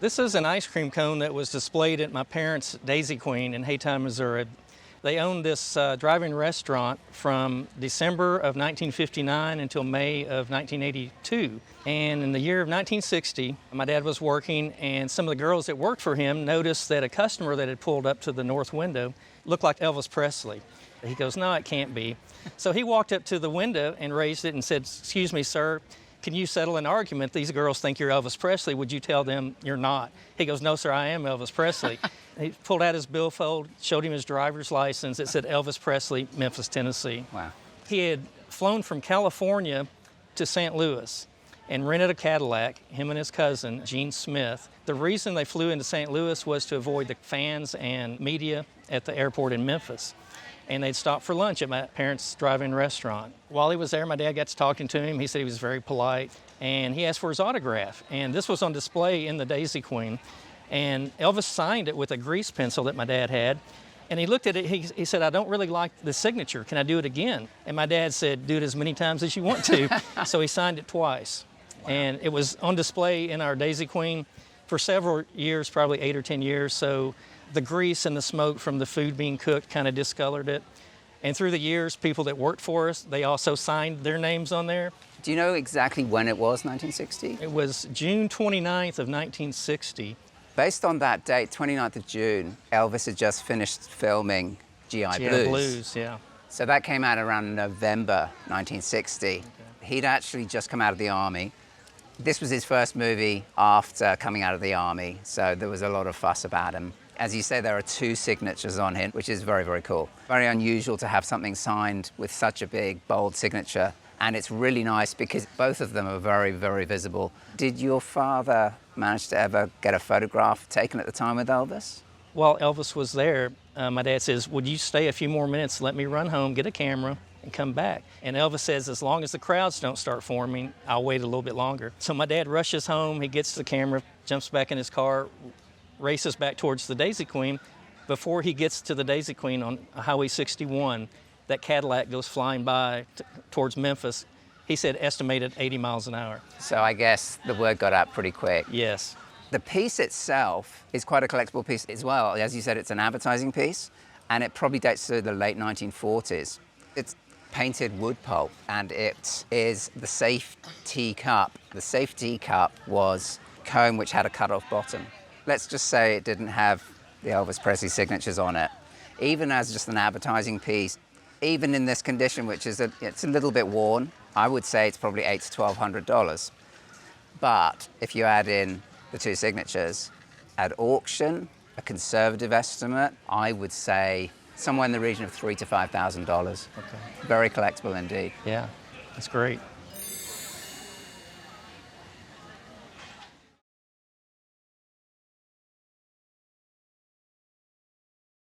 This is an ice cream cone that was displayed at my parents' Daisy Queen in Haytime, Missouri. They owned this drive-in restaurant from December of 1959 until May of 1982. And in the year of 1960, my dad was working, and some of the girls that worked for him noticed that a customer that had pulled up to the north window looked like Elvis Presley. He goes, "No, it can't be." So he walked up to the window and raised it and said, "Excuse me, sir, can you settle an argument? These girls think you're Elvis Presley. Would you tell them you're not?" He goes, "No, sir, I am Elvis Presley." He pulled out his billfold, showed him his driver's license. It said Elvis Presley, Memphis, Tennessee. Wow. He had flown from California to St. Louis and rented a Cadillac, him and his cousin, Gene Smith. The reason they flew into St. Louis was to avoid the fans and media at the airport in Memphis. And they'd stop for lunch at my parents' drive-in restaurant. While he was there, my dad got to talking to him. He said he was very polite, and he asked for his autograph. And this was on display in the Daisy Queen. And Elvis signed it with a grease pencil that my dad had. And he looked at it, he said, "I don't really like the signature. Can I do it again?" And my dad said, "Do it as many times as you want to." So he signed it twice. Wow. And it was on display in our Daisy Queen for several years, probably 8 or 10 years. So the grease and the smoke from the food being cooked kind of discolored it. And through the years, people that worked for us, they also signed their names on there. Do you know exactly when it was, 1960? It was June 29th of 1960. Based on that date, 29th of June, Elvis had just finished filming G.I. Blues. G.I. Blues, yeah. So that came out around November 1960. Okay. He'd actually just come out of the Army. This was his first movie after coming out of the Army, so there was a lot of fuss about him. As you say, there are 2 signatures on him, which is very, very cool. Very unusual to have something signed with such a big, bold signature. And it's really nice because both of them are very, very visible. Did your father manage to ever get a photograph taken at the time with Elvis? While Elvis was there, my dad says, "Would you stay a few more minutes, let me run home, get a camera, and come back?" And Elvis says, "As long as the crowds don't start forming, I'll wait a little bit longer." So my dad rushes home, he gets the camera, jumps back in his car, races back towards the Daisy Queen. Before he gets to the Daisy Queen on Highway 61, that Cadillac goes flying by towards Memphis. He said estimated 80 miles an hour. So I guess the word got out pretty quick. Yes. The piece itself is quite a collectible piece as well. As you said, it's an advertising piece, and it probably dates to the late 1940s. It's painted wood pulp, and it is the safety cup. The safety cup was cone which had a cut-off bottom. Let's just say it didn't have the Elvis Presley signatures on it. Even as just an advertising piece, even in this condition, which is it's a little bit worn, I would say it's probably $800 to $1,200. But if you add in the 2 signatures, at auction, a conservative estimate, I would say somewhere in the region of $3,000 to $5,000. Okay. Very collectible indeed. Yeah, that's great.